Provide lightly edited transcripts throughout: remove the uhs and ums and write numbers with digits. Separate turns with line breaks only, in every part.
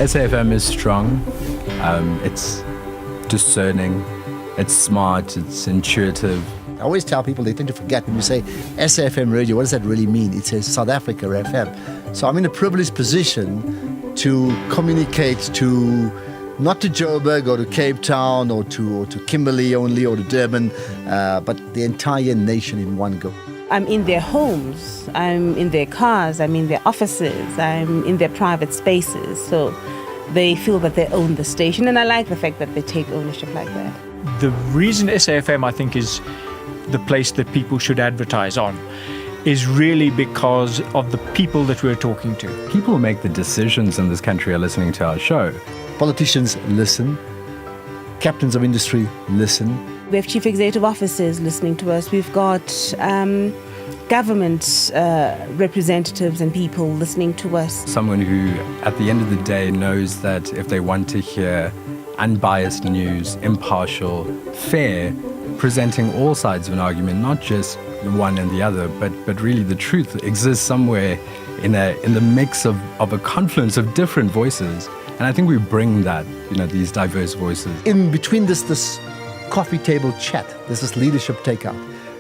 SAFM is strong. It's discerning. It's smart. It's intuitive.
I always tell people they tend to forget when you say SAFM radio, what does that really mean? It says South Africa FM. So I'm in a privileged position to communicate to, not to Joburg or to Cape Town or to Kimberley only or to Durban, but the entire nation in one go.
I'm in their homes, I'm in their cars, I'm in their offices, I'm in their private spaces. So they feel that they own the station, and I like the fact that they take ownership like that.
The reason SAFM, I think, is the place that people should advertise on is really because of the people that we're talking to.
People who make the decisions in this country are listening to our show.
Politicians listen. Captains of industry listen.
We have chief executive officers listening to us. We've got government representatives and people listening to us.
Someone who, at the end of the day, knows that if they want to hear unbiased news, impartial, fair, presenting all sides of an argument, not just one and the other, but really the truth exists somewhere in the mix of a confluence of different voices. And I think we bring that, these diverse voices.
In between this coffee table chat, there's this leadership takeout.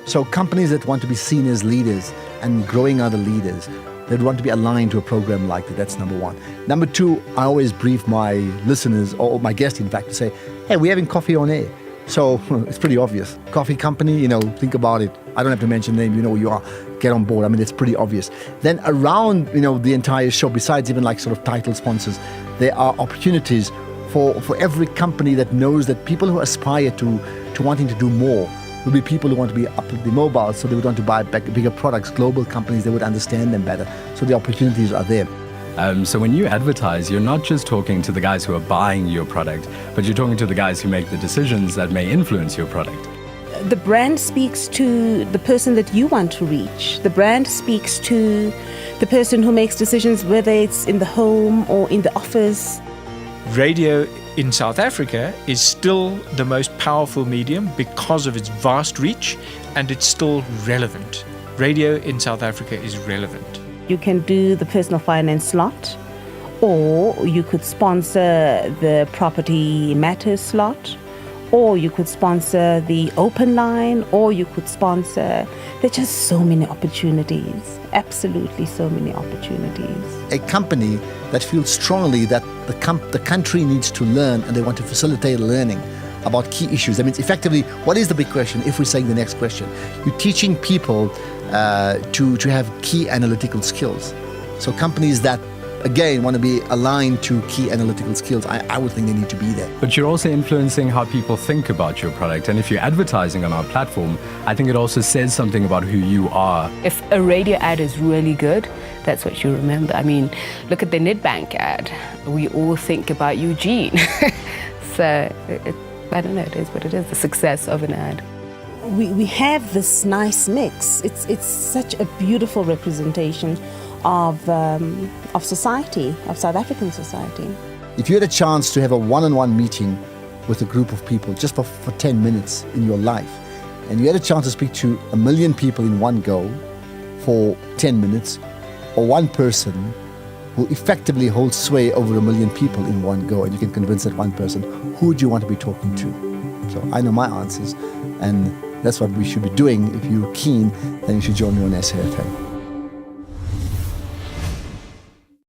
So companies that want to be seen as leaders and growing other leaders, they'd want to be aligned to a program like that. That's number one. Number two, I always brief my listeners, or my guests in fact, to say, hey, we're having coffee on air. So it's pretty obvious. Coffee company, think about it. I don't have to mention the name, you know who you are. Get on board. I mean, it's pretty obvious. Then around, the entire show, besides even like sort of title sponsors, there are opportunities for every company that knows that people who aspire to wanting to do more will be people who want to be upwardly mobile, so they would want to buy bigger products, global companies, they would understand them better. So the opportunities are there.
So when you advertise, you're not just talking to the guys who are buying your product, but you're talking to the guys who make the decisions that may influence your product.
The brand speaks to the person that you want to reach. The brand speaks to the person who makes decisions, whether it's in the home or in the office.
Radio in South Africa is still the most powerful medium because of its vast reach, and it's still relevant. Radio in South Africa is relevant.
You can do the personal finance slot, or you could sponsor the property matters slot, or you could sponsor the open line, or you could sponsor... There are just so many opportunities, absolutely so many opportunities.
A company that feels strongly that the country needs to learn and they want to facilitate learning about key issues. That means effectively, what is the big question if we're saying the next question? You're teaching people to have key analytical skills. So companies that, again, want to be aligned to key analytical skills, I would think they need to be there.
But you're also influencing how people think about your product. And if you're advertising on our platform, I think it also says something about who you are.
If a radio ad is really good, that's what you remember. I mean, look at the Nedbank ad. We all think about Eugene. So, I don't know, it is what it is, the success of an ad.
We have this nice mix. It's such a beautiful representation of society, of South African society.
If you had a chance to have a one-on-one meeting with a group of people just for 10 minutes in your life, and you had a chance to speak to 1 million people in one go for 10 minutes, or one person who effectively holds sway over 1 million people in one go, and you can convince that one person, who would you want to be talking to? So I know my answers, and that's what we should be doing. If you're keen, then you should join me on SAFM.